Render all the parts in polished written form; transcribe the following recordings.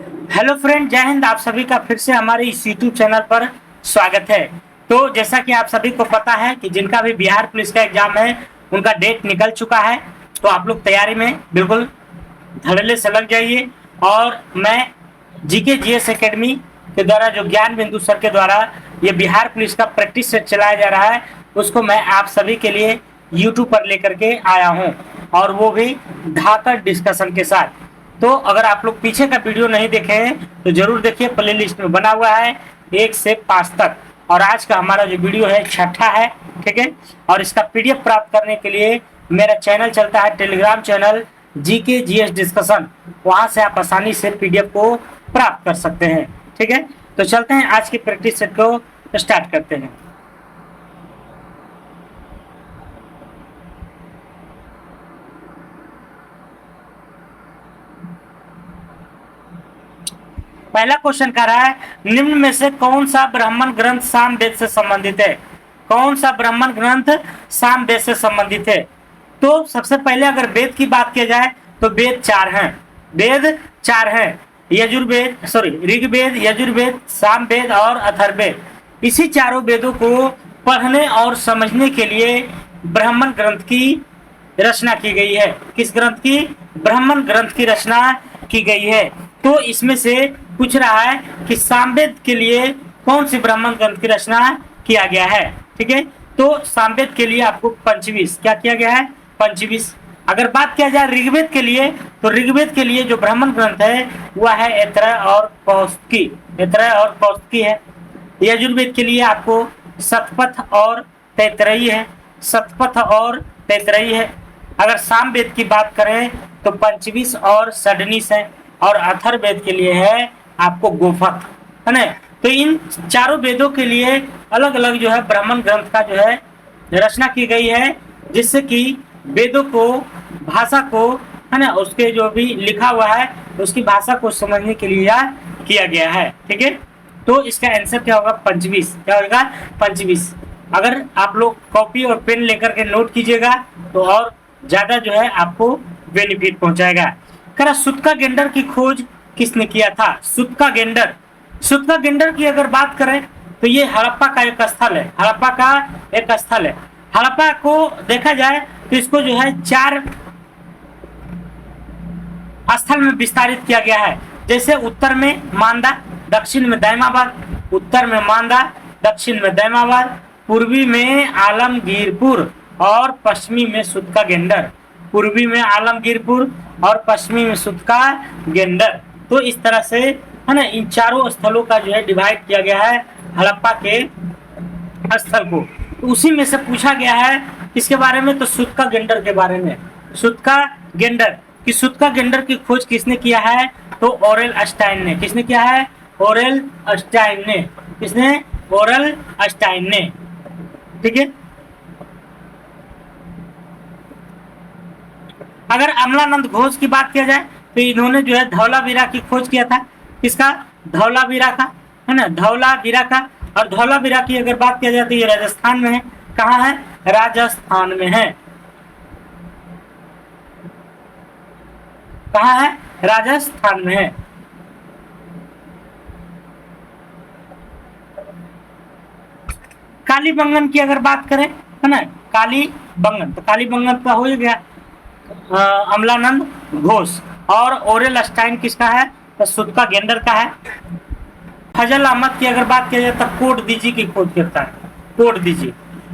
Hello friend, जय हिंद। आप सभी का फिर से हमारे इस यूट्यूब चैनल पर स्वागत है। तो जैसा कि आप सभी को पता है कि जिनका भी बिहार पुलिस का एग्जाम है उनका डेट निकल चुका है। तो आप लोग तैयारी में बिल्कुल धड़ल्ले से लग जाइए। और मैं जीके जीएस एकेडमी के द्वारा जो ज्ञान बिंदु सर के द्वारा ये बिहार पुलिस का प्रैक्टिस सेट चलाया जा रहा है उसको मैं आप सभी के लिए यूट्यूब पर लेकर के आया हूँ, और वो भी धाकर डिस्कशन के साथ। तो अगर आप लोग पीछे का वीडियो नहीं देखे हैं तो जरूर देखिए, प्ले लिस्ट में बना हुआ है 1 से 5 तक। और आज का हमारा जो वीडियो है छठा है, ठीक है। और इसका पीडीएफ प्राप्त करने के लिए मेरा चैनल चलता है, Telegram channel GK GS discussion. वहां से आप आसानी से पीडीएफ को प्राप्त कर सकते हैं, ठीक है। तो चलते हैं, आज की प्रैक्टिस सेट को स्टार्ट करते हैं। पहला क्वेश्चन कह रहा है, निम्न में से कौन सा ब्राह्मण ग्रंथ सामवेद से संबंधित है? कौन सा ब्राह्मण ग्रंथ सामवेद से संबंधित है? तो सबसे पहले अगर वेद की बात की जाए तो वेद 4 हैं। वेद 4 हैं, यजुर्वेद, ऋग्वेद, यजुर्वेद, सामवेद और अथर्ववेद। इसी चारों वेदों को पढ़ने और समझने के लिए ब्राह्मण ग्रंथ की रचना की गई है। किस ग्रंथ की? ब्राह्मण ग्रंथ की रचना की गई है। तो इसमें से पूछ रहा है कि सामवेद के लिए कौन सी ब्राह्मण ग्रंथ की रचना किया गया है, ठीक है। तो सामवेद के लिए आपको पंचविश क्या किया गया है? पंचविश। अगर बात किया जाए ऋग्वेद के लिए तो ऋग्वेद के लिए जो ब्राह्मण ग्रंथ है वह है ऐतरेय और कौस्तुकी। ऐतरेय और कौस्तुकी है। यजुर्वेद के लिए आपको शतपथ और तैतरेयी है। शतपथ और तैतरेयी है। अगर सामवेद की बात करें तो पंचविश और षडनिश है। और अथर्ववेद के लिए है आपको गोफथ, है ना। तो इन चारों वेदों के लिए अलग अलग जो है ब्राह्मण ग्रंथ का जो है रचना की गई है, जिससे कि वेदों को, भाषा को, है ना, उसके जो भी लिखा हुआ है उसकी भाषा को समझने के लिए यह किया गया है, ठीक है। तो इसका आंसर क्या होगा? पंचविश। क्या होगा? पंचविश। अगर आप लोग कॉपी और पेन लेकर के नोट कीजिएगा तो और ज्यादा जो है आपको बेनिफिट पहुंचाएगा। करा सूतका गेंडर की खोज किसने किया था? सूतका गेंडर। सूतका गेंडर की अगर बात करें तो ये हड़प्पा का एक स्थल है। हड़प्पा का एक स्थल है। हड़प्पा को देखा जाए तो इसको जो है 4 स्थल में विस्तारित किया गया है। जैसे उत्तर में मांदा, दक्षिण में दैमाबाद, उत्तर में मांदा, दक्षिण में दैमाबाद, पूर्वी में आलमगीरपुर और पश्चिमी में सूतका गेंडर। पूर्वी में आलमगीरपुर और पश्चिमी में सूतका गेंडर। तो इस तरह से, है ना, इन चारों स्थलों का जो है डिवाइड किया गया है हड़प्पा के स्थल को। तो उसी में से पूछा गया है इसके बारे में, तो सूतका गेंडर के बारे में। सूतका गेंडर कि सूतका गेंडर की खोज किसने किया है? तो ओरेल अस्टाइन ने। किसने किया है? ओरेल अस्टाइन ने। किसने? ओरेल अस्टाइन ने, ठीक है। अगर अमलानंद घोष की बात किया जाए तो इन्होंने जो है धौलावीरा की खोज किया था। किसका? धौलावीरा का, है ना, धौलावीरा का। और धौलावीरा की अगर बात किया जाए तो ये राजस्थान में है। कहाँ है? राजस्थान में है। कहाँ है? राजस्थान में है। कालीबंगन की अगर बात करें, है ना, कालीबंगन, तो कालीबंगन का हो गया अमलानंद घोष। और ओरेल अस्टाइन किसका है? तो सूतका गेंडर का है। फजल अहमद की अगर बात किया जाए तो कोट दीजी की खोज करता है। कोट दीजी।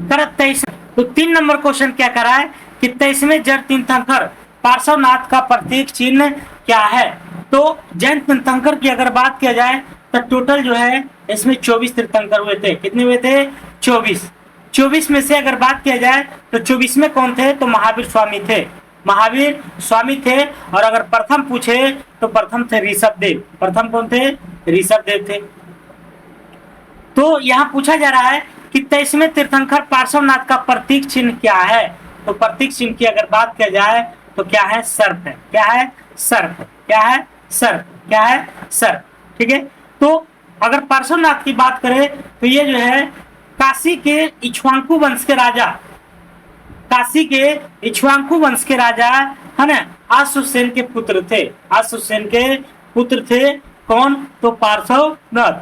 23। तो 3 नंबर क्वेश्चन क्या कर रहा है कि 23वें जड़ तीर्थंकर पार्श्वनाथ का प्रतीक चिन्ह क्या है? तो जैन तीर्थंकर की अगर बात किया जाए तो टोटल जो है इसमें 24 तीर्थंकर हुए थे। कितने हुए थे? 24। 24 में से अगर बात किया जाए तो 24 में कौन थे? तो महावीर स्वामी थे। महावीर स्वामी थे। और अगर प्रथम पूछे तो प्रथम थे ऋषभ देव। प्रथम कौन थे? ऋषभ देव थे। तो यहाँ पूछा जा रहा है कि 23वें तीर्थंकर पार्श्वनाथ का प्रतीक चिन्ह क्या है? तो प्रतीक चिन्ह की अगर बात किया जाए तो क्या है? सर्प है। क्या है? सर्प। क्या है? सर्प। क्या है? सर्प, ठीक है। तो अगर पार्श्वनाथ की बात करें तो ये जो है काशी के इक्ष्वाकु वंश के राजा, काशी के इक्ष्वाकु वंश के राजा, है ना, अश्वसेन के पुत्र थे। अश्वसेन के पुत्र थे कौन? तो पार्श्वनाथ।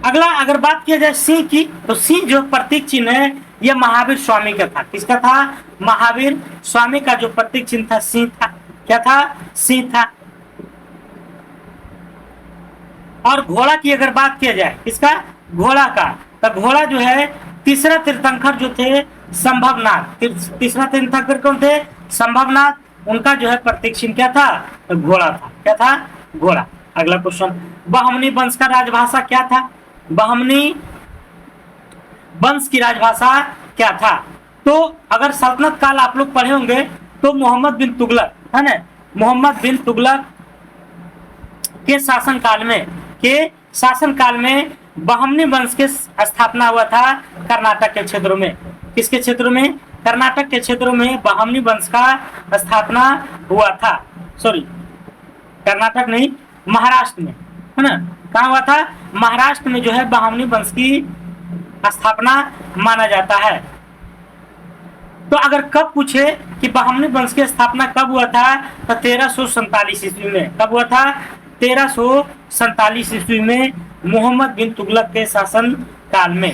अगला अगर बात किया जाए सिंह की, तो सिंह जो प्रतीक चिन्ह है यह महावीर स्वामी का था। किसका था? महावीर स्वामी का जो प्रतीक चिन्ह था सिंह था। क्या था? सिंह था। और घोड़ा की अगर बात किया जाए, किसका? घोड़ा का, तो घोड़ा जो है तीसरा तीर्थंकर जो थे संभवनाथ, तीसरा तीर्थंकर कौन थे? संभवनाथ, उनका जो है प्रतीक चिन्ह क्या था? तो घोड़ा था। क्या था? घोड़ा। अगला क्वेश्चन, बहमनी वंश का राजभाषा क्या था? बहमनी वंश की राजभाषा क्या था? तो अगर सल्तनत काल आप लोग पढ़े होंगे तो मोहम्मद बिन तुगलक, है ना, मोहम्मद बिन तुगलक के शासनकाल में बहमनी वंश के स्थापना हुआ था कर्नाटक के क्षेत्रों में। किसके क्षेत्रों में? कर्नाटक के क्षेत्रों में बहमनी वंश का स्थापना हुआ था। सॉरी, कर्नाटक नहीं, महाराष्ट्र में, है ना। कहाँ हुआ था? महाराष्ट्र में जो है बहमनी वंश की स्थापना माना जाता है। तो अगर कब पूछे कि बहमनी वंश की स्थापना कब हुआ था, तो 1347 ईस्वी में। कब हुआ था? 1347 ईस्वी में मोहम्मद बिन तुगलक के शासन काल में।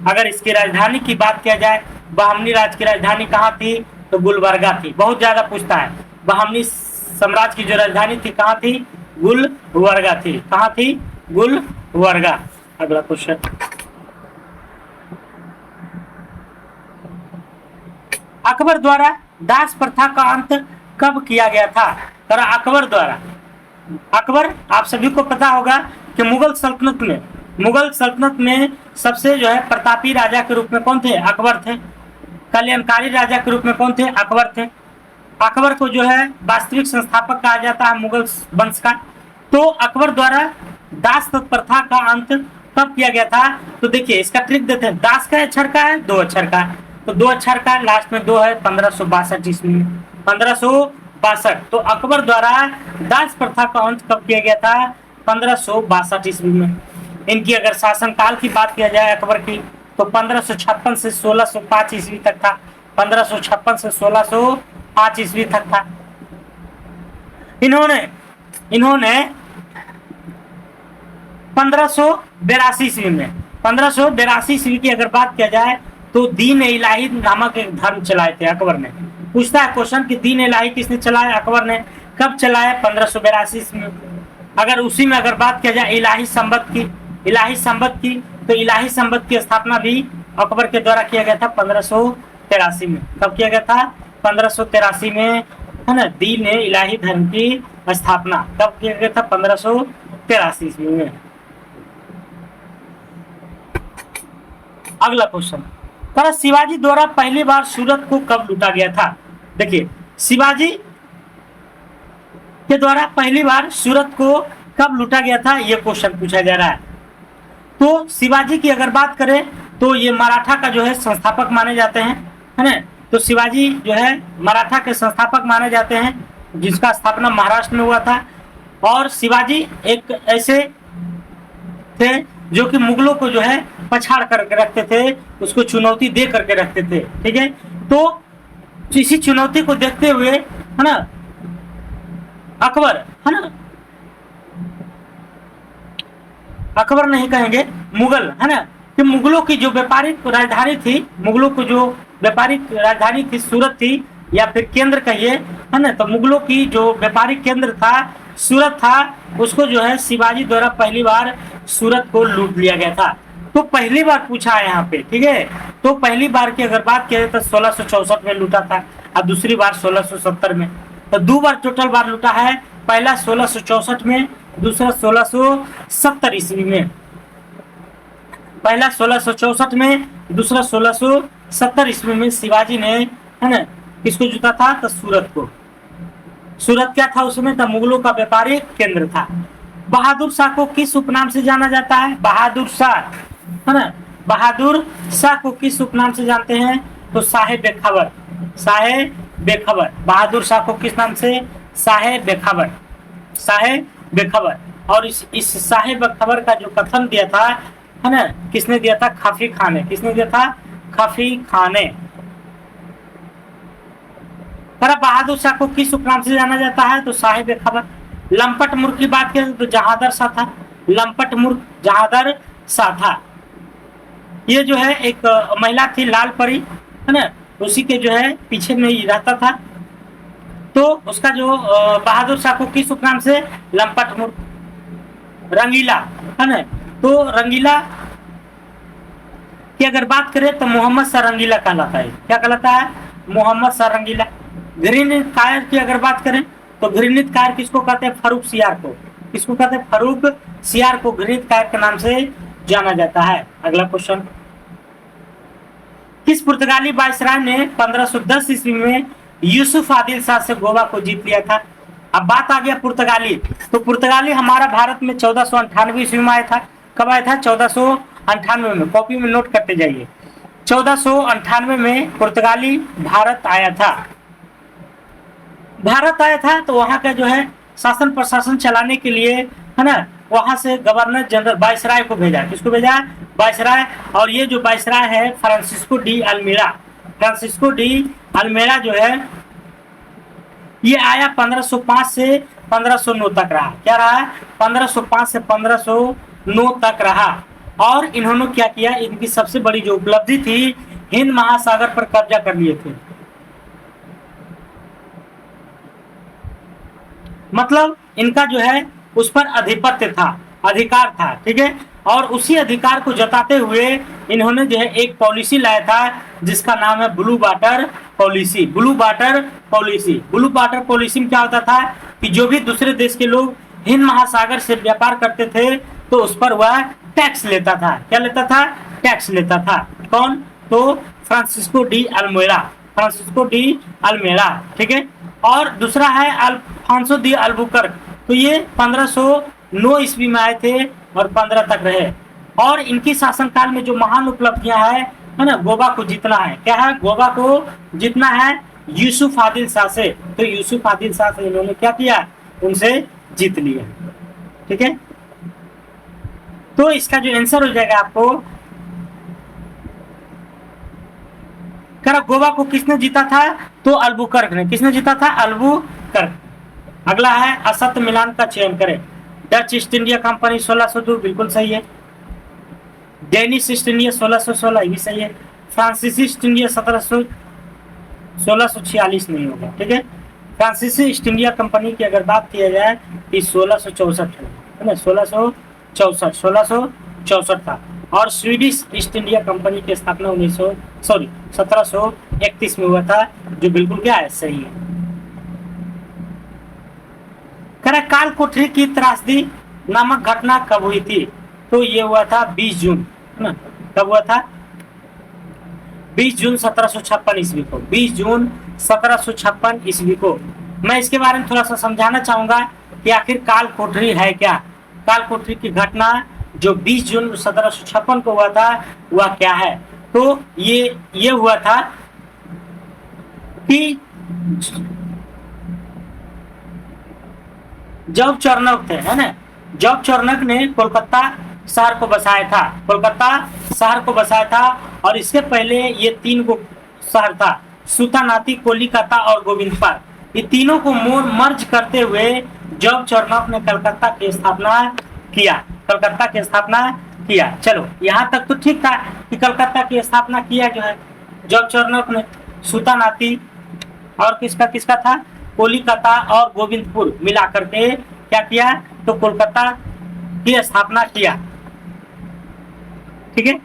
अगर इसकी राजधानी की बात किया जाए, बहमनी राज्य की राजधानी कहाँ थी? तो गुलबर्गा थी। बहुत ज्यादा पूछता है, बहमनी साम्राज्य की जो राजधानी थी कहाँ थी? गुलबर्गा थी। कहाँ थी? गुलबर्गा। अगला क्वेश्चन, अकबर द्वारा दास प्रथा का अंत कब किया गया था? तर अकबर द्वारा, अकबर आप सभी को पता होगा कि मुगल सल्तनत में सबसे जो है प्रतापी राजा के रूप में कौन थे? अकबर थे। कल्याणकारी राजा के रूप में कौन थे? अकबर थे। अकबर को जो है वास्तविक संस्थापक कहा जाता है मुगल वंश का। तो अकबर द्वारा दास प्रथा का अंत कब किया गया था? तो देखिए इसका ट्रिक देते हैं। दास का अक्षर का है? 2 अक्षर का, तो 2 अक्षर का, लास्ट में 2 है। 1562 ईस्वी में, 1562। तो अकबर द्वारा दास प्रथा का अंत कब किया गया था? 1562 ईस्वी में। इनकी अगर शासनकाल की बात किया जाए अकबर की, तो 1556 से 1605 ईस्वी तक था। 1556 से 1605 ईस्वी तक था। इन्होंने 1582 ईस्वी में, 1582 ईस्वी की अगर बात किया जाए तो दीन इलाही नामक एक धर्म चलाए थे अकबर ने। पूछता है क्वेश्चन कि दीन इलाही किसने चलाया? अकबर ने। कब चलाया? 1582 ईस्वी में। अगर उसी में अगर बात किया जाए इलाही संबत की, तो इलाही संबत की स्थापना भी अकबर के द्वारा किया गया था 1583 में। कब किया गया था? 1583 में, है ना। दीन इलाही धर्म की स्थापना कब किया गया था? 1583 ईस्वी में। अगला क्वेश्चन, शिवाजी द्वारा पहली बार सूरत को कब लूटा गया था? देखिए, शिवाजी के द्वारा पहली बार सूरत को कब लूटा गया था, यह क्वेश्चन पूछा जा रहा है। तो शिवाजी की अगर बात करें तो ये मराठा का जो है संस्थापक माने जाते हैं, है ना। तो शिवाजी जो है मराठा के संस्थापक माने जाते हैं, जिसका स्थापना महाराष्ट्र में हुआ था। और शिवाजी एक ऐसे थे जो कि मुगलों को जो है पछाड़ करके रखते थे, उसको चुनौती दे करके रखते थे। ठीक है, तो इसी चुनौती को देखते हुए, है ना, अकबर, है ना, अकबर नहीं कहेंगे, मुगल, है ना, कि मुगलों की जो व्यापारिक राजधानी थी, सूरत थी, या फिर केंद्र कहिए, है ना। तो मुगलों की जो व्यापारिक केंद्र था सूरत था, उसको जो है शिवाजी द्वारा पहली बार सूरत को लूट लिया गया था। तो पहली बार पूछा है यहाँ पे, ठीक है। तो पहली बार की अगर बात किया जाए तो 1664 में लूटा था, और दूसरी बार 1670 में। तो 2 बार टोटल बार लूटा है, पहला 1664 में, दूसरा 1670 ईस्वी में। पहला 1664 में, दूसरा 1670 ईस्वी में शिवाजी ने, है ना, किसको जीता था? तो सूरत को। सूरत क्या था उसमें? तो मुगलों का व्यापारिक केंद्र था। बहादुर शाह को किस उपनाम से जाना जाता है? बहादुर शाह, है ना, बहादुर शाह को किस उपनाम से जानते हैं? तो शाह बेखबर, शाह बेखबर। बहादुर शाह को किस नाम से? शाह बेखबर, शाह बेखबर। और इस शाह बेखबर का जो कथन दिया था, है ना, किसने दिया था? खफी खान ने। किसने दिया था? खफी खान ने। बहादुर शाह को किस उपनाम से जाना जाता है? तो शाह बेखबर। लंपट मूर्ख की बात करें तो जहादर सा था, लंपट मूर्ख जहादर सा था। ये जो है एक महिला थी लाल परी, है ना, उसी के जो है पीछे में ही रहता था। तो उसका जो बहादुर शाह को किस उपनाम से, लंपट मूर्ख, रंगीला, है ना। तो रंगीला की अगर बात करें तो मोहम्मद शाह रंगीला कहलाता है। क्या कहलाता है, मोहम्मद शाह रंगीला। घृणित कायर की अगर बात करें तो घृणित कायर किसको कहते हैं, फर्रुख सियार को। किसको कहते हैं, फर्रुख सियार को घृणित कायर के नाम से जाना जाता है। अगला क्वेश्चन, किस पुर्तगाली वायसराय ने 1510 ईस्वी में यूसुफ आदिल शाह से गोवा को जीत लिया था। अब बात आ गया पुर्तगाली, तो पुर्तगाली हमारा भारत में 1498 ईस्वी में आया था। कब आया था, 1498 में। कॉपी में नोट करते जाइए, 1498 में पुर्तगाली भारत आया था। भारत आया था तो वहां का जो है शासन प्रशासन चलाने के लिए, है ना, वहां से गवर्नर जनरल वायसराय को भेजा। किसको भेजा, वायसराय। और ये जो वायसराय है फ्रांसिस्को डी अल्मीड़ा, फ्रांसिस्को डी अल्मीड़ा जो है ये आया 1505 से 1509 तक रहा। क्या रहा, 1505 से 1509 तक रहा। और इन्होंने क्या किया, इनकी सबसे बड़ी जो उपलब्धि थी, हिंद महासागर पर कब्जा कर लिए थे। मतलब इनका जो है उस पर अधिपत्य था, अधिकार था, ठीक है। और उसी अधिकार को जताते हुए इन्होंने जो है एक पॉलिसी लाया था जिसका नाम है blue water policy. Blue water policy, blue water policy में क्या होता था कि जो भी दूसरे देश के लोग हिंद महासागर से व्यापार करते थे तो उस पर वह टैक्स लेता था। क्या लेता था, टैक्स लेता था। कौन, तो फ्रांसिस्को डी अल्मेड़ा, फ्रांसिस्को डी अल्मेड़ा, ठीक है। और दूसरा है अल्फांसो दी अल्बुकर्क, तो ये 1509 ईस्वी में आए थे और 15 तक रहे। और इनकी शासनकाल में जो महान उपलब्धियां है ना, गोवा को जीतना है। क्या है, गोवा को जीतना है यूसुफ आदिल शाह से। तो यूसुफ आदिल शाह से इन्होंने क्या किया, उनसे जीत लिया, ठीक है। तो इसका जो आंसर हो जाएगा आपको, गोवा को किसने जीता था, तो अल्बुकर्क ने। किसने जीता था, अल्बुकर्क। अगला है असत मिलान का चयन करें। डच ईस्ट इंडिया कंपनी 1602 बिल्कुल सही है। डेनिश ईस्ट इंडिया 1616 ये भी सही है। फ्रांसीसी ईस्ट इंडिया 1646 नहीं होगा, ठीक है। फ्रांसीसी ईस्ट इंडिया कंपनी की अगर बात किया जाए तो 1664 है ना, 1664 था। और स्वीडिश ईस्ट इंडिया कंपनी की स्थापना 1731 में हुआ था, जो बिल्कुल क्या है, सही है। काल कोठरी की त्रासदी नामक घटना कब हुई थी, तो ये हुआ था 20 जून, है ना। कब हुआ था, 20 जून 1756 ईस्वी को, 20 जून 1756 ईस्वी को। मैं इसके बारे में थोड़ा सा समझाना चाहूंगा कि आखिर काल कोठरी है क्या। काल कोठरी की घटना जो 20 जून 1756 को हुआ था वह क्या है, तो ये हुआ था कि जब चाणक्य थे, है ना, जब चाणक्य ने कोलकाता शहर को बसाया था, कोलकाता शहर को बसाया था। और इससे पहले ये 3 गो शहर था, सुतानाती, कोलिकाता और गोविंदपाल। ये तीनों को मर्ज करते हुए जब चाणक्य ने कलकत्ता की स्थापना किया, कलकत्ता की स्थापना किया। चलो यहाँ तक तो ठीक था कि कलकत्ता की स्थापना किया जो है जब चाणक्य ने। सुतानाती और किसका था, कोलिकाता और गोविंदपुर मिला करके क्या किया, तो कोलकाता की स्थापना किया, ठीक है।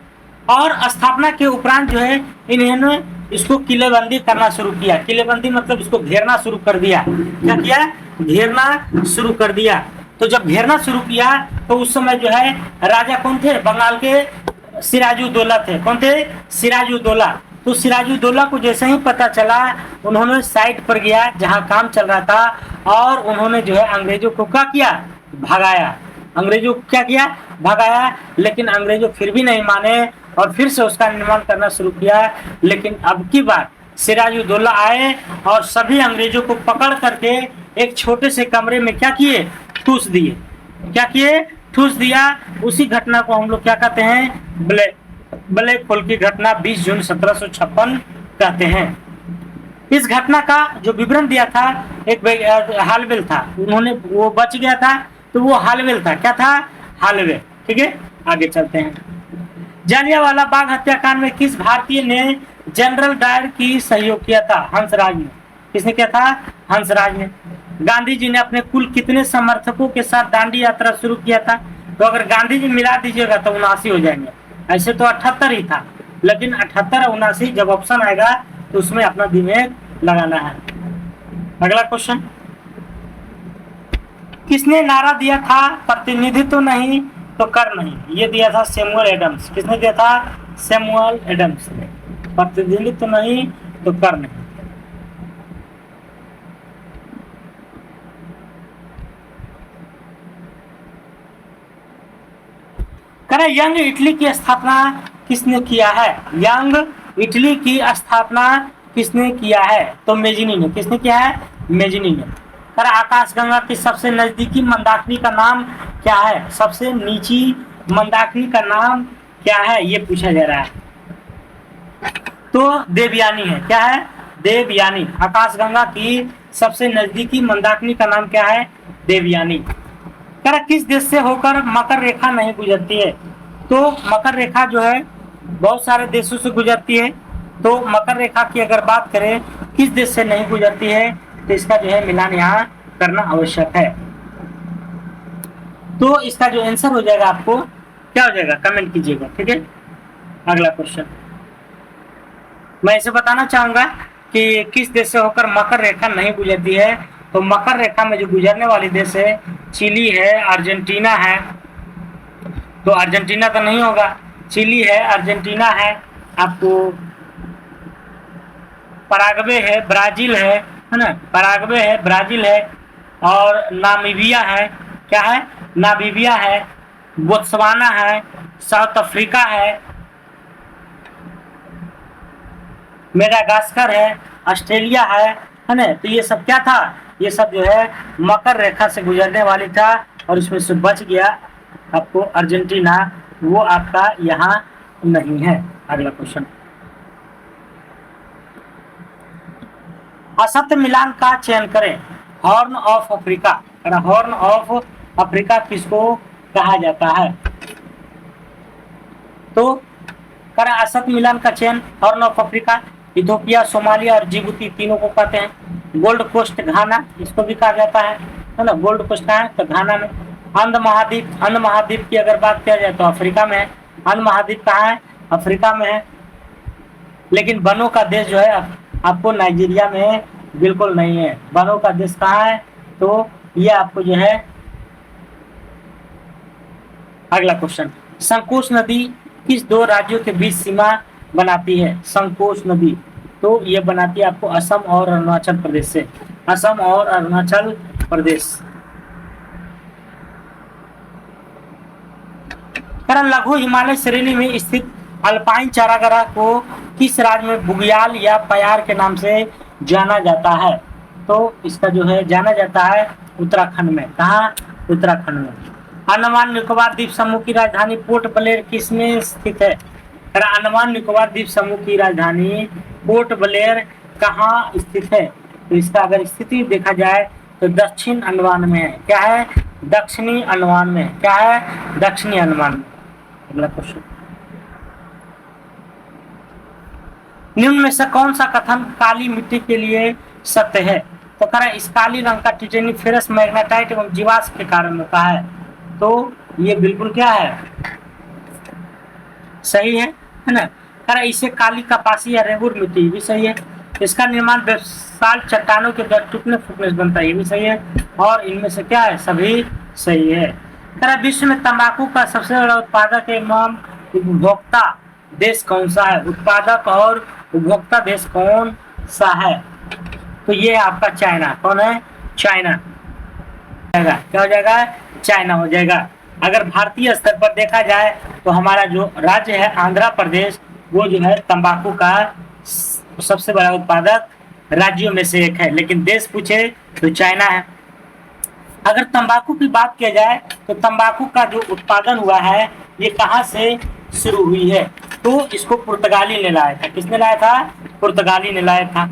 और स्थापना के उपरांत जो है इन्होंने इसको किलेबंदी करना शुरू किया। किलेबंदी मतलब इसको घेरना शुरू कर दिया। क्या किया, घेरना शुरू कर दिया। तो जब घेरना शुरू किया तो उस समय जो है राजा कौन थे, बंगाल के सिराजुद्दौला थे। कौन थे, सिराजुद्दौला। तो सिराजुद्दौला को जैसे ही पता चला उन्होंने साइड पर गया जहां काम चल रहा था और उन्होंने जो है अंग्रेजों को क्या किया, भगाया। अंग्रेजों को क्या किया, भगाया। लेकिन अंग्रेजों फिर भी नहीं माने और फिर से उसका निर्माण करना शुरू किया। लेकिन अब की बार सिराजुद्दौला आए और सभी अंग्रेजों को पकड़ करके एक छोटे से कमरे में क्या किए, ठूस दिए। क्या किए, ठूस दिया। उसी घटना को हम लोग क्या कहते हैं, ब्लैक होल की घटना 20 जून 1756 कहते हैं। इस घटना का जो विवरण दिया था एक हालवेल था, उन्होंने वो बच गया था, तो वो हालवेल था। क्या था? हालवेल। ठीक है, आगे चलते हैं। जलियांवाला बाग हत्याकांड में किस भारतीय ने जनरल डायर की सहयोग किया था? हंसराज ने। किसने किया था? हंसराज ने। गांधी जी ने अपने कुल कितने समर्थकों के साथ दांडी यात्रा शुरू किया था? तो अगर गांधी जी मिला दीजिएगा तो 79 हो जाएंगे। ऐसे तो 78 ही था, लेकिन 78 और 79 जब ऑप्शन आएगा तो उसमें अपना दिमाग लगाना है। अगला क्वेश्चन, किसने नारा दिया था प्रतिनिधित्व नहीं तो कर नहीं? ये दिया था सैमुअल एडम्स। किसने दिया था? सैमुअल एडम्स ने। प्रतिनिधित्व नहीं तो कर नहीं। करें, यंग इटली की स्थापना किसने किया है? यंग इटली की स्थापना किसने किया है? तो मेजिनी ने। किसने किया है? मेजिनी ने। करें, आकाशगंगा की सबसे नजदीकी मंदाकिनी का नाम क्या है? सबसे नीची मंदाकिनी का नाम क्या है, ये पूछा जा रहा है। तो देवयानी है। क्या है? देवयानी। आकाशगंगा की सबसे नजदीकी मंदाकिनी का नाम क्या है? देवयानी। कह किस देश से होकर मकर रेखा नहीं गुजरती है? तो मकर रेखा जो है बहुत सारे देशों से गुजरती है। तो मकर रेखा की अगर बात करें किस देश से नहीं गुजरती है, तो इसका जो है मिलान यहाँ करना आवश्यक है। तो इसका जो आंसर हो जाएगा आपको क्या हो जाएगा, कमेंट कीजिएगा। ठीक है, अगला क्वेश्चन मैं इसे बताना चाहूंगा कि किस देश से होकर मकर रेखा नहीं गुजरती है। तो मकर रेखा में जो गुजरने वाली देश है चिली है, अर्जेंटीना है। तो अर्जेंटीना तो नहीं होगा, चिली है, अर्जेंटीना है, आपको पराग्वे है, ब्राजील है ना, पराग्वे है, ब्राजील है, और नामीबिया है। क्या है? नामीबिया है, बोत्सवाना है, साउथ अफ्रीका है, मेडागास्कर है, ऑस्ट्रेलिया है ना। तो ये सब क्या था? ये सब जो है मकर रेखा से गुजरने वाली था, और इसमें से बच गया आपको अर्जेंटीना, वो आपका यहाँ नहीं है। अगला क्वेश्चन, असत्य मिलान का चयन करें। Horn of Africa. Horn of Africa किसको कहा जाता है? तो कर असत्य मिलान का चयन। Horn of Africa Ethiopia, Somalia और जिबूती तीनों को कहते हैं। गोल्ड कोस्ट घाना इसको भी कहा जाता है ना। गोल्ड कोस्ट कहाँ है? तो घाना में। अंध महाद्वीप, अंध महाद्वीप की अगर बात किया जाए तो अफ्रीका में है। अंध महाद्वीप कहाँ है? अफ्रीका में है। लेकिन बनों का देश जो है आपको नाइजीरिया में बिल्कुल नहीं है। बनों का देश कहाँ है? तो ये आपको जो है अगला क्वेश्चन, संकोच नदी किस दो राज्यों के बीच सीमा बनाती है? संकोच नदी तो ये बनाती है आपको असम और अरुणाचल प्रदेश से। असम और अरुणाचल प्रदेश। लघु हिमालय श्रेणी में स्थित अल्पाइन चारागाह को किस राज्य में बुग्याल या प्यार के नाम से जाना जाता है? तो इसका जो है जाना जाता है उत्तराखंड में। कहाँ? उत्तराखंड में। अंडमान निकोबार द्वीप समूह की राजधानी पोर्ट ब्लेयर किसमें स्थित है? अंडमान निकोबार द्वीप समूह की राजधानी पोर्ट ब्लेयर कहाँ स्थित है? तो इसका अगर स्थिति देखा जाए तो दक्षिण अंडमान में है। क्या है? दक्षिणी अंडमान में। क्या है? दक्षिणी अंडमान में। अगला क्वेश्चन, निम्न में से कौन सा कथन काली मिट्टी के लिए सत्य है? तो कह रहा है इस काली रंग का टिटेनी फेरस मैग्नेटाइट एवं जीवाश्म के कारण होता है। तो ये बिल्कुल क्या है? सही है ना। कह रहा है इसे काली कपासी या रेगुर मिट्टी भी सही है। इसका निर्माण बेसाल्ट चट्टानों के टूटने फूटने से बनता है, ये भी सही है। और इनमें से क्या है? सभी सही है। कह रहा है विश्व में तंबाकू का सबसे बड़ा उत्पादक एवं उपभोक्ता देश कौन सा है? उत्पादक और उपभोक्ता देश कौन सा है? तो ये आपका चाइना। कौन है? चाइना। क्या हो जाएगा? चाइना हो जाएगा। अगर भारतीय स्तर पर देखा जाए तो हमारा जो राज्य है आंध्र प्रदेश, वो जो है तंबाकू का सबसे बड़ा उत्पादक राज्यों में से एक है। लेकिन देश पूछे तो चाइना है। अगर तंबाकू की बात किया जाए तो तंबाकू का जो उत्पादन हुआ है ये कहाँ से शुरू हुई है? तो इसको पुर्तगाली ने लाया था। किसने लाया था? पुर्तगाली ने लाया था।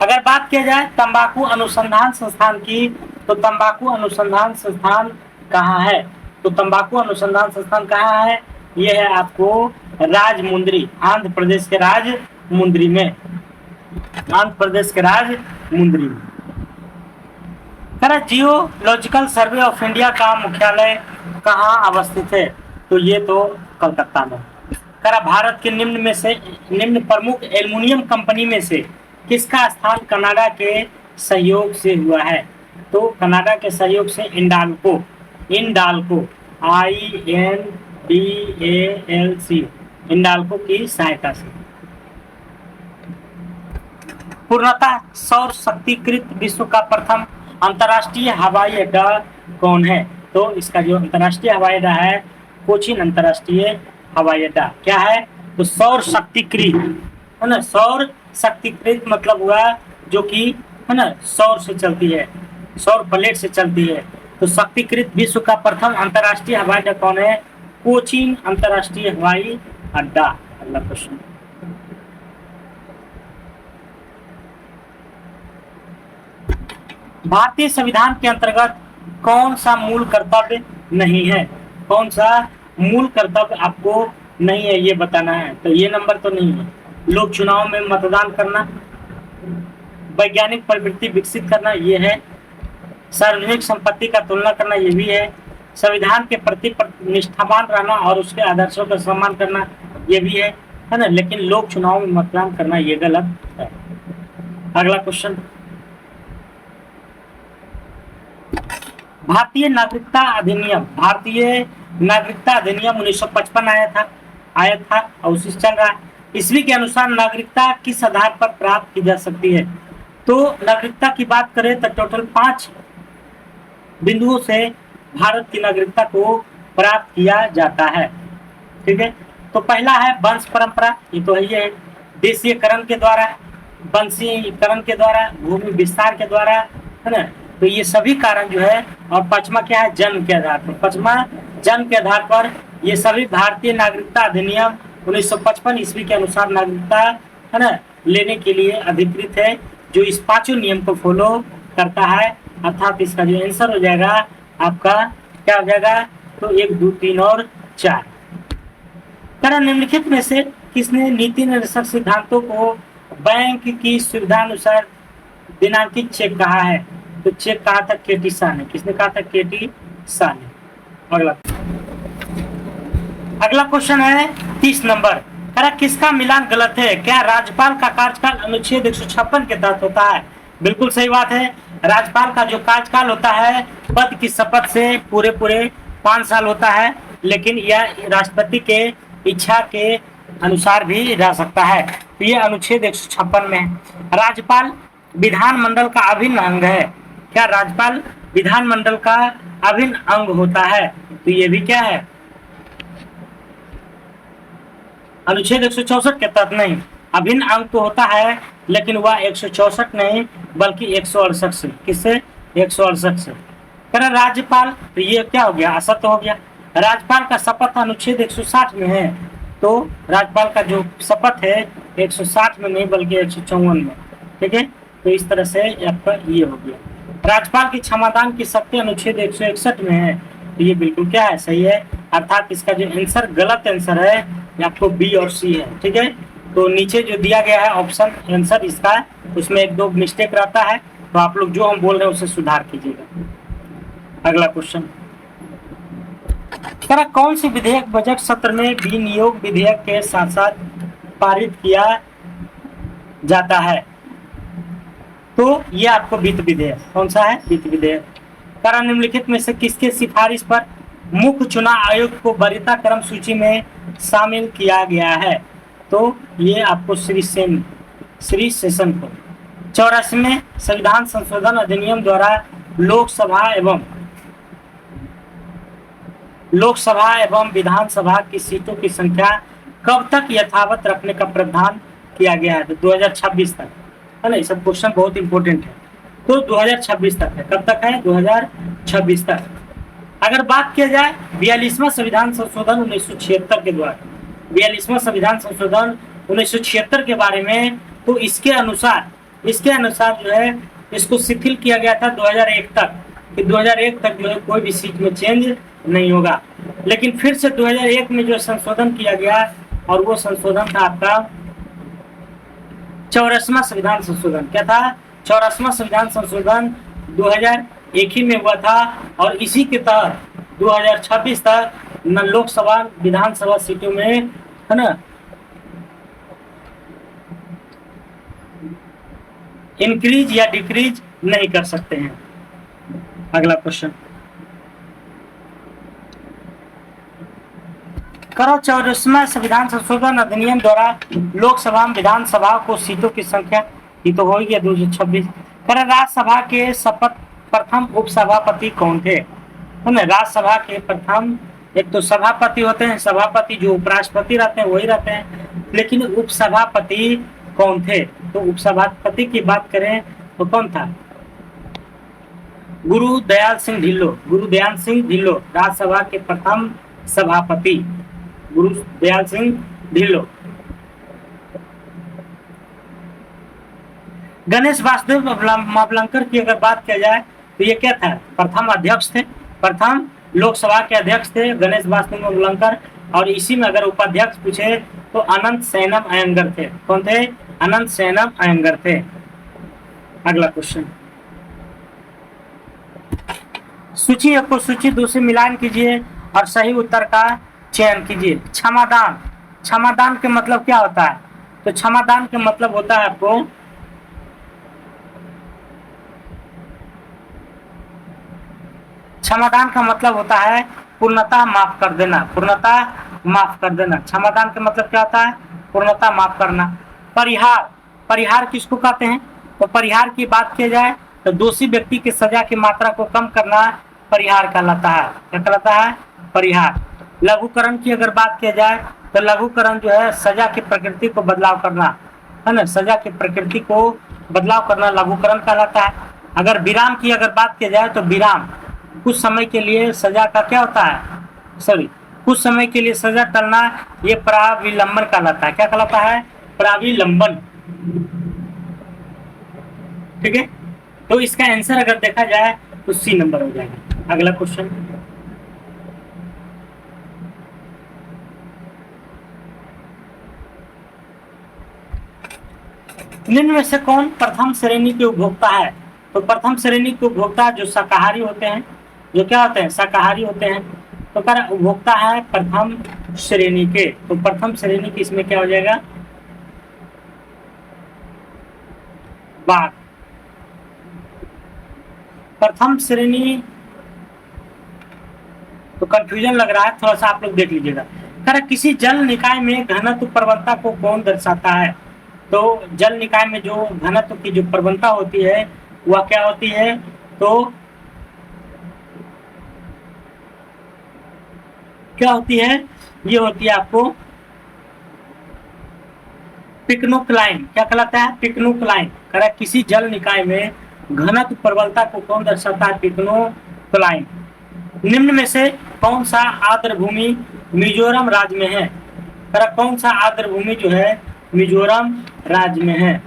अगर बात किया जाए तंबाकू अनुसंधान संस्थान की, तो तंबाकू अनुसंधान संस्थान कहाँ है? तो तंबाकू अनुसंधान संस्थान कहाँ है? ये है आपको राजमुंद्री, आंध्र प्रदेश के राजमुंद्री में, आंध्र प्रदेश के राजमुंद्री में। जियोलॉजिकल सर्वे ऑफ इंडिया का मुख्यालय कहाँ अवस्थित है? तो ये तो कलकत्ता में। भारत के निम्न प्रमुख एल्युमिनियम कंपनी में से किसका स्थान कनाडा के सहयोग से हुआ है? तो कनाडा के सहयोग से इंडाल्को INDALC, इंडाल्को की सहायता से। पूर्णतः सौर शक्तिकृत विश्व का प्रथम अंतर्राष्ट्रीय हवाई अड्डा कौन है? तो इसका जो अंतर्राष्ट्रीय हवाई अड्डा है कोचीन अंतर्राष्ट्रीय हवाई अड्डा। क्या है? तो सौर शक्तिकृत है ना, सौर शक्तिकृत मतलब हुआ जो कि है ना सौर से चलती है, सौर प्लेट से चलती है। तो शक्तिकृत विश्व का प्रथम अंतर्राष्ट्रीय हवाई अड्डा कौन है? कोचीन अंतर्राष्ट्रीय हवाई अड्डा। अगला क्वेश्चन, भारतीय संविधान के अंतर्गत कौन सा मूल कर्तव्य नहीं है? कौन सा मूल कर्तव्य आपको नहीं है ये बताना है। तो ये नंबर तो नहीं है। लोक चुनाव में मतदान करना, वैज्ञानिक प्रवृत्ति विकसित करना ये है, सार्वजनिक संपत्ति का तुलना करना ये भी है, संविधान के प्रति निष्ठावान रहना और उसके आदर्शों का सम्मान करना ये भी है ना। लेकिन लोक चुनाव में मतदान करना ये गलत है। अगला क्वेश्चन, भारतीय नागरिकता अधिनियम 1955 आया था और उसी चल रहा है। ईस्वी के अनुसार नागरिकता किस आधार पर प्राप्त की जा सकती है? तो नागरिकता की बात करें तो टोटल 5 बिंदुओं से भारत की नागरिकता को प्राप्त किया जाता है। ठीक है, तो पहला है वंश परंपरा, ये तो है, देशीयकरण के द्वारा, वंशीकरण के द्वारा, भूमि विस्तार के द्वारा, है ना। तो ये सभी कारण जो है, और पांचवा क्या है? जन्म के आधार पर। पांचवा जन्म के आधार पर ये सभी भारतीय नागरिकता अधिनियम 1955 ईस्वी के अनुसार नागरिकता है ना लेने के लिए अधिकृत है, जो इस पांचों नियम को फॉलो करता है। अर्थात इसका जो आंसर हो जाएगा आपका क्या हो जाएगा? तो 1, 2, 3 और 4। निम्नलिखित में से किसने नीति निर्देशक सिद्धांतों को बैंक की सुविधा अनुसार दिनांकित चेक कहा है? तो चेक कहा था केटी शाह ने। किसने कहा था? केटी शाह ने। अगला क्वेश्चन है 30 नंबर। किसका मिलान गलत है? क्या राज्यपाल का कार्यकाल अनुच्छेद 156 के तहत होता है? बिल्कुल सही बात है। राज्यपाल का जो कार्यकाल होता है पद की शपथ से पूरे 5 साल होता है, लेकिन यह राष्ट्रपति के इच्छा के अनुसार भी रह सकता है। तो ये अनुच्छेद 156 में है। राज्यपाल विधानमंडल का अभिन्न अंग है। क्या राज्यपाल विधानमंडल का अभिन्न अंग होता है? तो ये भी क्या है? अनुच्छेद 164 के तहत नहीं। अभिन्न अंग तो होता है, लेकिन वह 164 नहीं बल्कि 168 से। किससे? 168 से। राज्यपाल, तो ये क्या हो गया? असत्य हो गया। राज्यपाल का शपथ अनुच्छेद 160 में है, तो राज्यपाल का जो शपथ है 160 में नहीं बल्कि 154 में। ठीक है, तो इस तरह से आपका ये हो गया। राज्यपाल की क्षमादान की शक्ति अनुच्छेद 161 में है, तो ये बिल्कुल क्या है? सही है। अर्थात इसका जो आंसर गलत आंसर है आपको बी और सी है। ठीक है, तो नीचे जो दिया गया है ऑप्शन आंसर इसका, उसमें 1-2 मिस्टेक रहता है, तो आप लोग जो हम बोल रहे हैं उसे सुधार कीजिएगा। अगला क्वेश्चन, कौन सी विधेयक बजट सत्र में विनियोग विधेयक के साथ साथ पारित किया जाता है? तो ये आपको वित्त विधेयक। कौन सा है? वित्त विधेयक। निम्नलिखित में से किसके सिफारिश पर मुख्य चुनाव आयोग को वरीयता क्रम सूची में शामिल किया गया है? तो ये आपको श्री सेशन को 84वें संविधान संशोधन अधिनियम द्वारा लोकसभा एवं विधानसभा की सीटों की संख्या कब तक यथावत रखने का प्रावधान किया गया है? तो 2026 तक, है ना। ये सब क्वेश्चन बहुत इंपॉर्टेंट है। तो 2026 तक है। कब तक है? 2026 तक। अगर बात किया जाए 42वां संविधान संशोधन 1976 के द्वारा, 42वां संविधान संशोधन 1976 के बारे में, तो इसके अनुसार इसके अनुसार जो है इसको शिथिल किया गया था 2001 तक, कि 2001 तक जो है कोई भी सीट में चेंज नहीं होगा। लेकिन फिर से 2001 में जो संशोधन किया गया, और वो संशोधन था आपका 84वां संविधान संशोधन। क्या था? 84वां संविधान संशोधन 2001 ही में हुआ था, और इसी के तहत 2026 तक न लोकसभा विधानसभा सीटों में, है ना, इंक्रीज या डिक्रीज नहीं कर सकते हैं। अगला क्वेश्चन करो। 84वां संविधान संशोधन अधिनियम द्वारा लोकसभा विधानसभा को सीटों की संख्या, ये तो हो ही गया 226। करो राज्यसभा के शपथ प्रथम उपसभापति कौन थे? है ना, राज्यसभा के प्रथम, एक तो सभापति होते हैं, सभापति जो उपराष्ट्रपति रहते हैं वही रहते हैं, लेकिन उपसभापति कौन थे? तो उपसभापति की बात करें तो कौन था? गुरुदयाल सिंह ढिल्लों। गुरुदयाल सिंह ढिल्लों राज्यसभा के प्रथम सभापति, गुरुदयाल सिंह ढिल्लों। गणेश वासुदेव मावलंकर की अगर बात किया जाए तो ये क्या था? प्रथम अध्यक्ष थे, प्रथम लोकसभा के अध्यक्ष थे गणेश वासुदेव मावलंकर। और इसी में अगर उपाध्यक्ष पूछे तो अनंत सैनम अयंगर थे। कौन थे? अनंत सैनम अयंगर थे। अगला क्वेश्चन, सूची एक को सूची दो से मिलान कीजिए और सही उत्तर का चयन कीजिए। क्षमादान, क्षमादान के मतलब क्या होता है? तो क्षमादान के मतलब होता है आपको क्षमादान का मतलब होता है पूर्णतः माफ कर देना, पूर्णतः माफ कर देना। क्षमादान का मतलब क्या होता है? पूर्णतः माफ करना। परिहार, परिहार किसको कहते हैं? तो परिहार की बात की जाए तो दोषी व्यक्ति की सजा की मात्रा को कम करना परिहार कहलाता है। क्या कहलाता है? परिहार। लघुकरण की अगर बात की जाए तो लघुकरण जो है सजा की प्रकृति को बदलाव करना, है ना, सजा की प्रकृति को बदलाव करना लघुकरण कहलाता है। अगर विराम की अगर बात की जाए तो विराम कुछ समय के लिए सजा का क्या होता है? कुछ समय के लिए सजा टलना, ये प्राविलंबन कहलाता है। क्या कहलाता है? प्राविलंबन। ठीक है, तो इसका आंसर अगर देखा जाए तो सी नंबर हो जाएगा। अगला क्वेश्चन, निम्न में से कौन प्रथम श्रेणी के उपभोक्ता है? तो प्रथम श्रेणी के उपभोक्ता जो शाकाहारी होते हैं, जो क्या होते हैं? शाकाहारी होते हैं। तो कर उपभोक्ता है प्रथम श्रेणी के, तो प्रथम श्रेणी की इसमें क्या हो जाएगा? बाघ। प्रथम श्रेणी, तो कंफ्यूजन लग रहा है थोड़ा सा, आप लोग देख लीजिएगा। कर किसी जल निकाय में घनत्व प्रवणता को कौन दर्शाता है? तो जल निकाय में जो घनत्व की जो प्रवणता होती है वह क्या होती है? तो क्या होती है? ये होती है आपको पिक्नोक्लाइन। क्या कहलाता है? पिक्नोक्लाइन। कह किसी जल निकाय में घनत्व प्रबलता को कौन दर्शाता है? पिक्नोक्लाइन। निम्न में से कौन सा आर्द्र भूमि मिजोरम राज्य में है? कह कौन सा आर्द्र भूमि जो है मिजोरम राज्य में है?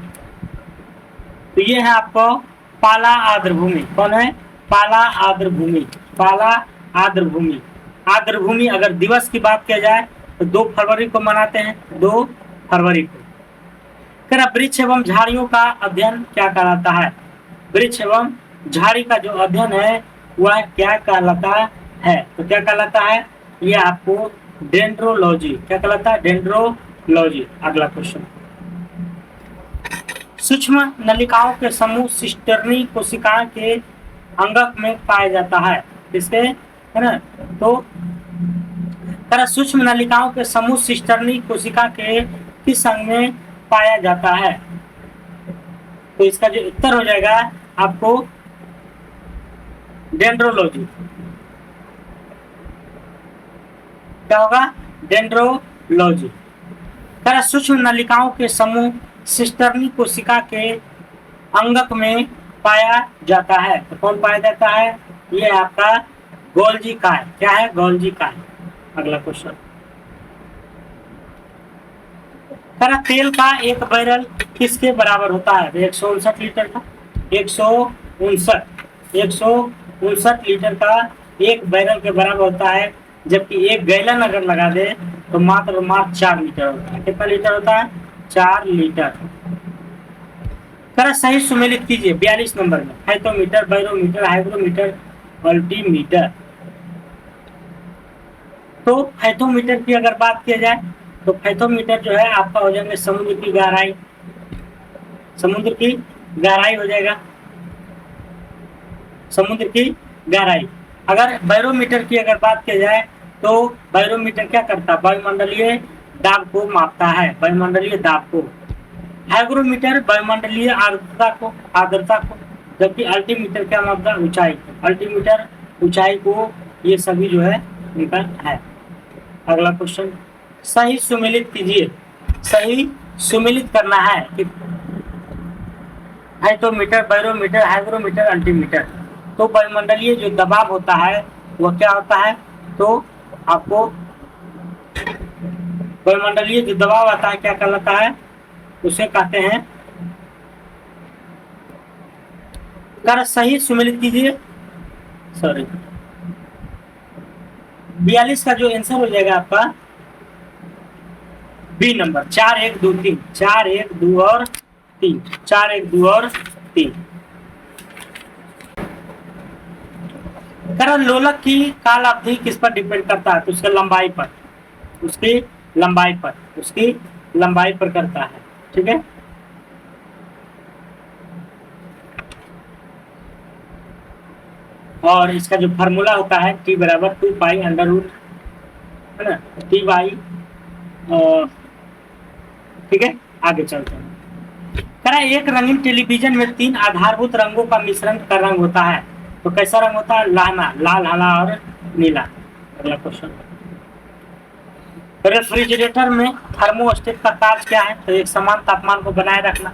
तो ये है आपको पाला आर्द्र भूमि। कौन है? पाला आर्द्र भूमि। पाला आर्द्र भूमि। आर्द्र भूमि अगर दिवस की बात किया जाए तो 2 फरवरी को मनाते हैं, 2 फरवरी को। वृक्ष एवं झाड़ियों का अध्ययन क्या कहलाता है? वृक्ष एवं झाड़ी का जो अध्ययन है वह क्या कहलाता है? तो क्या कहलाता है? ये आपको डेंड्रोलॉजी। क्या कहलाता है? डेंड्रोलॉजी। अगला क्वेश्चन, सूक्ष्म नलिकाओं के समूह सिस्टर्नी कोशिका के अंगक में पाया जाता है। किसके? है ना, तो सूक्ष्म नलिकाओं के समूह सिस्टर्नी कोशिका के किस अंग में पाया जाता है? तो इसका जो उत्तर हो जाएगा आपको डेंड्रोलॉजी। क्या होगा? डेंड्रोलॉजी। सूक्ष्म नलिकाओं के समूह सिस्टर्नी कोशिका के अंगक में पाया जाता है। तो कौन पाया जाता है? ये आपका गोल्जी काय। क्या है? गोल्जी काय। अगला क्वेश्चन, करा तेल का एक बैरल किसके बराबर होता है? 159 लीटर का, 159 लीटर का एक बैरल के बराबर होता है, जबकि एक गैलन अगर लगा दे तो मात्र 4 लीटर होता है। कितना लीटर होता है? 4 लीटर। करा सही सुमेलित कीजिए 42 नंबर में। हाइटोमीटर, बैरोमीटर, हाइग्रोमीटर, अल्टीमीटर। तो हाइटोमीटर की अगर बात की जाए तो हाइटोमीटर जो है आपका हो जाएगा समुद्र की गहराई, समुद्र की गहराई हो जाएगा, समुद्र की गहराई। अगर बैरोमीटर की अगर बात की जाए तो बैरोमीटर क्या करता है? वायुमंडलीय दाब को मापता है, वायुमंडलीय दाब को। हाइग्रोमीटर वायुमंडलीय आर्द्रता को, जबकि अल्टीमीटर क्या मापता है? ऊंचाई। अल्टीमीटर ऊंचाई को, ये सभी जो है इनका है। अगला क्वेश्चन, सही सुमेलित कीजिए। सही सुमेलित करना है कि हाइटोमीटर, बैरोमीटर, हाइग्रोमीटर, अल्टीमीटर। तो वायुमंडलीय जो दबाव होता है वह क्या होता है? तो आपको वायुमंडलीय जो दबाव आता है क्या कहलाता है? उसे कहते हैं। कर सही सुमेलित कीजिए। सॉरी, 42 का जो आंसर हो जाएगा आपका बी नंबर, 4 1 2 3, 4 1 2 और 3, 4 1 2 और 3। करण लोलक की काल अवधि किस पर डिपेंड करता है? तो उसके लंबाई पर, उसकी लंबाई पर, उसकी लंबाई पर करता है। ठीक है, और इसका जो फार्मूला होता है टी बराबर 2 पाई अंडर रूट, है ना, टी बाई। ठीक है, आगे चलते हैं। करा एक रंगीन टेलीविजन में 3 आधारभूत रंगों का मिश्रण का रंग होता है, तो कैसा रंग होता है? लाना, लाल, हरा और नीला। अगला क्वेश्चन, रेफ्रिजरेटर में थर्मोस्टेट का कार्य क्या है? तो एक समान तापमान को बनाए रखना।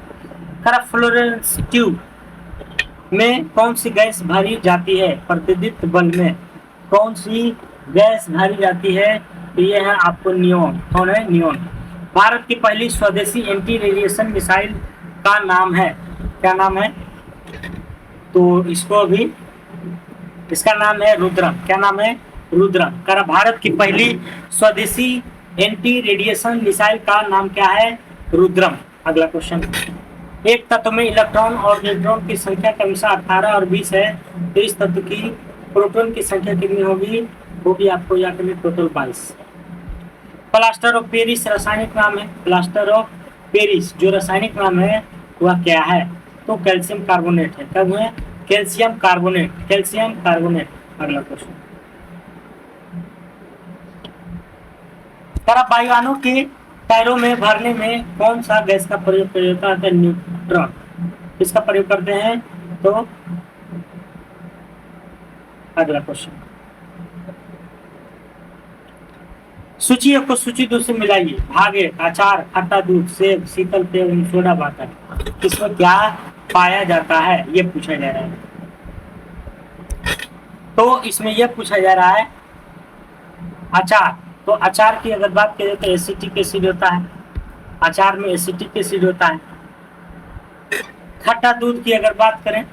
करा फ्लोरेंस ट्यूब में कौन सी गैस भरी जाती है? प्रतिदीप्त बल्ब में कौन सी गैस भरी जाती है? तो ये है आपको नियोन। कौन है? नियोन। भारत की पहली स्वदेशी एंटी रेडिएशन मिसाइल का नाम है, क्या नाम है? तो इसको अभी, इसका नाम है रुद्रम। क्या नाम है? रुद्रम। कर भारत की पहली स्वदेशी एंटी रेडिएशन मिसाइल का नाम क्या है? रुद्रम। अगला क्वेश्चन, एक तत्व में इलेक्ट्रॉन और न्यूट्रॉन की संख्या क्रमशः 18 और 20 है, तो इस तत्व की प्रोटॉन की संख्या कितनी होगी? वो भी आपको याद करनी, टोटल 22। प्लास्टर ऑफ पेरिस रासायनिक नाम है। प्लास्टर ऑफ पेरिस जो रासायनिक नाम है वह क्या है? तो कैल्शियम कार्बोनेट है। कब है? Calcium carbonate, calcium carbonate. अगला क्वेश्चन, वायुयानों के टायरों में भरने में कौन सा गैस का प्रयोग किया जाता है? न्यूट्रॉन। किसका प्रयोग करते हैं? तो अगला क्वेश्चन, सूची एक को सूची 2 से मिलाइए। भाग 1, अचार, खट्टा दूध, सेब, शीतल पेय, सोडा वाटर। इसमें क्या पाया जाता है? ये पूछा जा रहा है। तो इसमें यह पूछा जा रहा है अचार। तो अचार की अगर बात करें तो एसिटिक एसिड होता है, अचार में एसिटिक एसिड होता है। खट्टा दूध की अगर बात करें,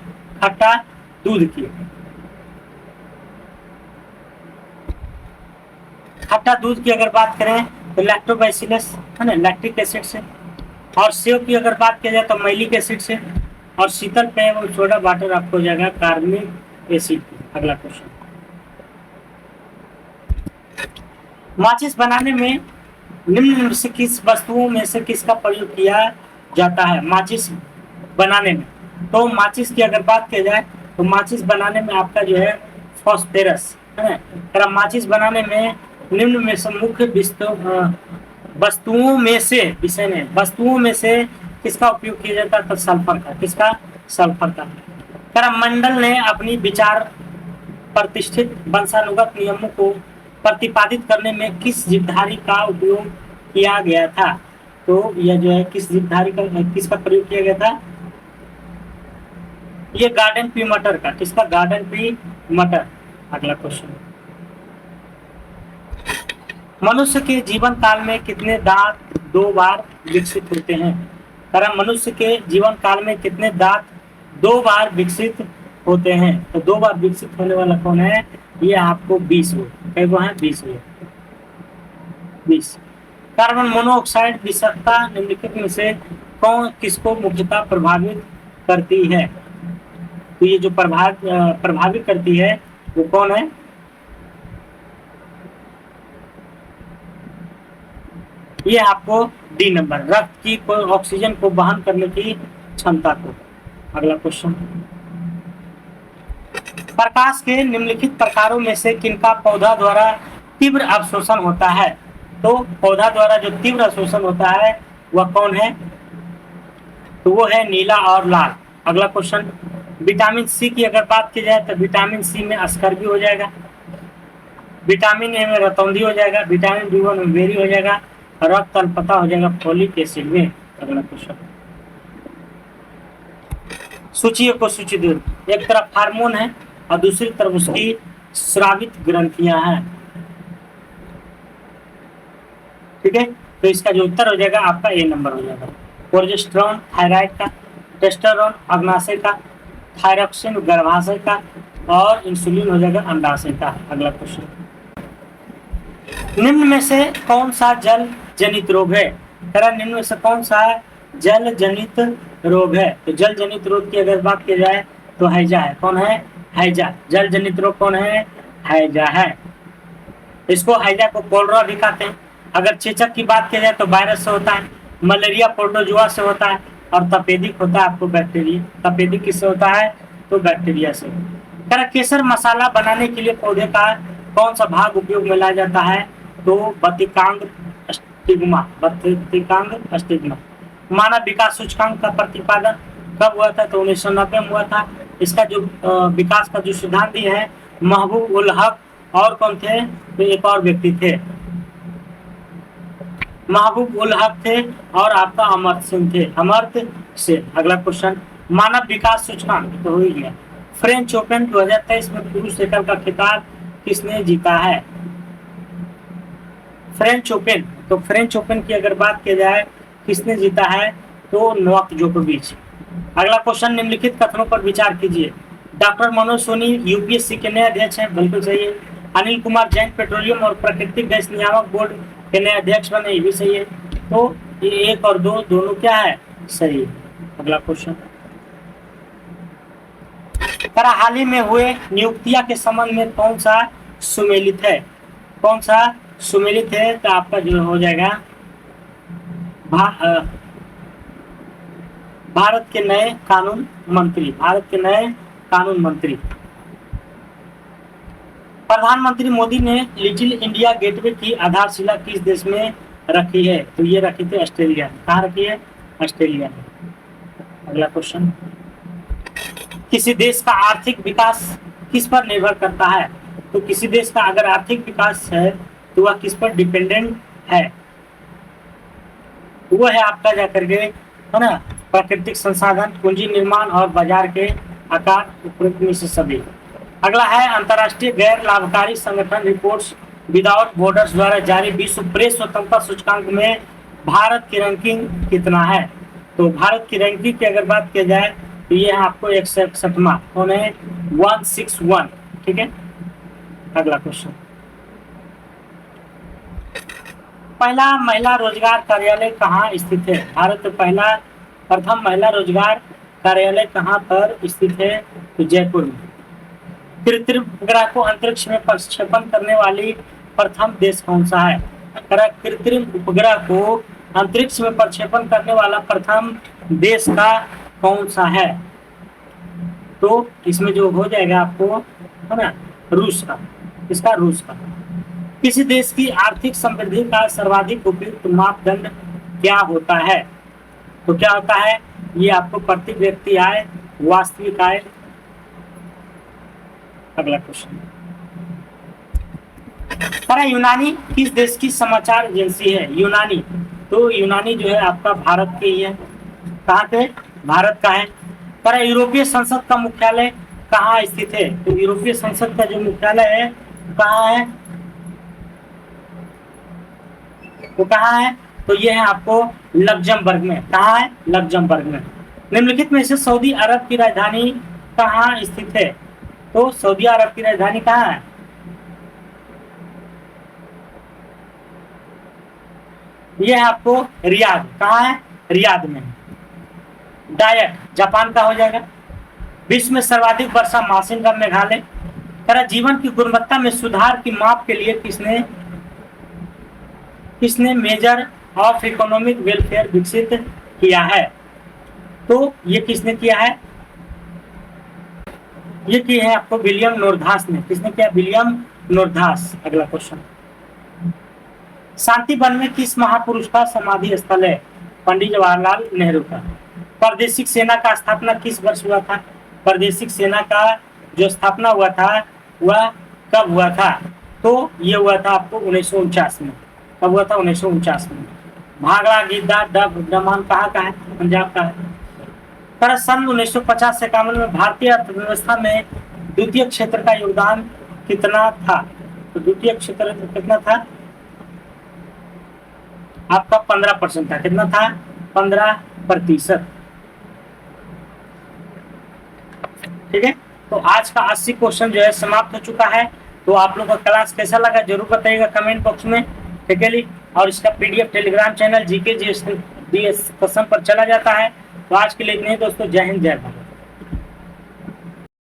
खट्टा दूध की, खट्टा दूध की अगर बात करें तो लैक्टोबैसिलस, है ना, लैक्टिक एसिड से। और सेब की अगर बात की जाए तो मैलिक एसिड से। और शीतल पेय और सोडा वाटर आपको हो जाएगा कार्बनिक एसिड। अगला क्वेश्चन, माचिस बनाने में निम्न से किस वस्तुओं में से किसका प्रयोग किया जाता है? माचिस बनाने में, तो माचिस की अगर बात की जाए तो माचिस बनाने में आपका जो है फॉस्फेरस, है ना। माचिस बनाने में निम्न में से मुख्य वस्तुओं में से, विषय में, वस्तुओं में से किसका उपयोग किया जाता है? तो सल्फर का। किसका? सल्फर का। मंडल ने अपनी विचार प्रतिष्ठित वंशानुगत नियमों को प्रतिपादित करने में किस जीवधारी का उपयोग किया गया था? तो यह जो है किस जीवधारी का, किसका प्रयोग किया गया था? ये गार्डन पी मटर का। किसका? गार्डन पी मटर। अगला क्वेश्चन, मनुष्य के जीवन काल में कितने दांत 2 बार विकसित होते हैं। कारण मनुष्य के जीवन काल में कितने दांत 2 बार विकसित होते हैं? तो 2 बार विकसित होने वाला कौन है? ये आपको 20 हुए। कई को है? 20 हुए। 20। कार्बन मोनोऑक्साइड विषाक्तता निम्नलिखित में से कौन किसको मुख्यतः प्रभावित करती है? तो ये जो प्रभावित करती है वो कौन है? ये आपको डी नंबर, रक्त की ऑक्सीजन को वहन करने की क्षमता को। अगला क्वेश्चन, प्रकाश के निम्नलिखित प्रकारों में से किनका पौधा द्वारा तीव्र अवशोषण होता है? तो पौधा द्वारा जो तीव्र अवशोषण होता है वह कौन है? तो वो है नीला और लाल। अगला क्वेश्चन, विटामिन सी की अगर बात की जाए तो विटामिन सी में अस्कर्बी हो जाएगा, विटामिन ए में रतौंधी हो जाएगा, विटामिन बी1 में बेरी हो जाएगा, रक्त अल्पता हो जाएगा फोलिक एसिड में। अगला क्वेश्चन, सूची को सूची दो। एक तरफ हार्मोन है और दूसरी तरफ उसकी स्रावित ग्रंथियां हैं। ठीक है, तो इसका जो उत्तर हो जाएगा आपका ए नंबर हो जाएगा। प्रोजेस्टेरोन थायराइड का, टेस्टोस्टेरोन अग्नाशय का, थायरॉक्सिन गर्भाशय का और इंसुलिन हो जाएगा अंडाशय का। अगला क्वेश्चन, निम्न में से कौन सा जल जनित रोग है? निम्न में से कौन सा जल जनित रोग है? तो जल जनित रोग की अगर बात की जाए तो हैजा है। कौन है? हैजा। जल जनित रोग कौन है? हैजा है। इसको हैजा को कोलरा भी कहते हैं। अगर चेचक की बात की जाए तो वायरस से होता है, मलेरिया प्रोटोजुआ से होता है और तपेदिक होता है आपको बैक्टीरिया। तपेदिक किससे होता है? तो बैक्टीरिया से। केसर मसाला बनाने के लिए पौधे का कौन सा भाग उपयोग में लाया जाता है? तो बतिकांग स्टिग्मा। मानव विकास सूचकांक का प्रतिपादन कब हुआ था? तो 1990 में हुआ था। इसका जो विकास का जो सिद्धांत दिए है महबूब उल हक और कौन थे? तो एक और व्यक्ति थे, महबूब उल हक थे और आपका अमर्त्य सेन थे। अमर्त्य सेन। अगला क्वेश्चन, मानव विकास सूचकांक तो हो ही गया। फ्रेंच ओपन 2023 में पुरुष एकल का खिताब किसने जीता है? फ्रेंच ओपन, तो फ्रेंच ओपन की अगर बात की जाए किसने जीता है? तो नोवाक जोकोविच। अगला क्वेश्चन, निम्नलिखित कथनों पर विचार कीजिए। डॉक्टर मनोज सोनी यूपीएससी के नए अध्यक्ष हैं, बिल्कुल सही है। अनिल कुमार जैन पेट्रोलियम और प्राकृतिक गैस नियामक बोर्ड के नए अध्यक्ष बने, ये भी सही है। तो ये 1 और 2 दोनों क्या है? सही है। अगला क्वेश्चन, हाल ही में हुए नियुक्तियां के संबंध में कौन सा सुमेलित है? कौन सा सुमेलित है? तो आपका जो हो जाएगा भारत के नए कानून मंत्री। भारत के नए कानून मंत्री। प्रधानमंत्री मोदी ने लिटिल इंडिया गेटवे की आधारशिला किस देश में रखी है? तो ये रखी थी ऑस्ट्रेलिया। कहाँ रखी है? ऑस्ट्रेलिया में। अगला क्वेश्चन, किसी देश का आर्थिक विकास किस पर निर्भर करता है? तो किसी देश का अगर आर्थिक विकास है तो वह किस पर डिपेंडेंट है? वो है आपका जाकर के, है ना, प्राकृतिक संसाधन, पूंजी निर्माण और बाजार के आकार, उपयुक्त में से सभी। अगला है अंतर्राष्ट्रीय गैर लाभकारी संगठन रिपोर्ट्स विदाउट बॉर्डर्स द्वारा जारी विश्व प्रेस स्वतंत्रता सूचकांक में भारत की रैंकिंग कितना है? तो भारत की रैंकिंग की अगर बात की जाए तो ये है आपको 161वां। कौन है? 161। ठीक है। अगला क्वेश्चन, पहला महिला रोजगार कार्यालय कहाँ स्थित है? भारत का प्रथम महिला रोजगार कार्यालय कहाँ पर स्थित है? तो जयपुर में। कृत्रिम उपग्रह को अंतरिक्ष में प्रक्षेपण करने वाली प्रथम देश कौन सा है? कृत्रिम उपग्रह को अंतरिक्ष में प्रक्षेपण करने वाला प्रथम देश का कौन सा है? तो इसमें जो हो जाएगा आपको, है ना, रूस का। इसका रूस का। किसी देश की आर्थिक समृद्धि का सर्वाधिक उपयुक्त मापदंड क्या होता है? तो क्या होता है? ये आपको प्रति व्यक्ति आय, वास्तविक आय। अगला क्वेश्चन, यूनानी किस देश की समाचार एजेंसी है? यूनानी, तो यूनानी जो है आपका भारत के ही है। कहाँ पे? भारत का है। यूरोपीय संसद का मुख्यालय कहाँ स्थित है? तो यूरोपीय संसद का जो मुख्यालय है कहाँ है? वो कहाँ है? तो ये है आपको लग्जमबर्ग में। कहाँ है? लग्जमबर्ग में। निम्नलिखित में से सऊदी अरब की राजधानी कहाँ स्थित है? तो सऊदी अरब की राजधानी कहाँ है? ये है आपको रियाद। कहाँ है? रियाद में। डायट जापान का हो जाएगा। विश्व में सर्वाधिक वर्षा मासिन का मेघालय। तरह जीवन की गुणवत्ता में सुधार की माप के लिए किसने मेजर ऑफ इकोनॉमिक वेलफेयर विकसित किया है? तो ये किसने किया है? ये की है आपको विलियम नोरधास ने। किसने किया? विलियम नोरधास। अगला क्वेश्चन, शांति वन में किस महापुरुष का समाधि स्थल है? पंडित जवाहरलाल नेहरू का। प्रादेशिक सेना का स्थापना किस वर्ष हुआ था? प्रादेशिक सेना का जो स्थापना हुआ था वह कब हुआ था? तो ये हुआ था आपको 1949 में। कब हुआ था? 1949 में। भांगड़ा, गिद्दा, डब, दमन कहाँ का है? पंजाब का है। पर सन 1950 से 51 में भारतीय अर्थव्यवस्था में द्वितीय क्षेत्र का योगदान कितना था? तो द्वितीय क्षेत्र कितना था? आपका 15% था। कितना था? 15%। ठीक है, तो आज का 80 क्वेश्चन जो है समाप्त हो चुका है। तो आप लोगों का क्लास कैसा लगा जरूर बताइएगा कमेंट बॉक्स में। ठीक है, और इसका PDF Telegram channel GK GS पर चला जाता है। तो आज के लिए इतने ही दोस्तों। जय हिंद, जय भारत।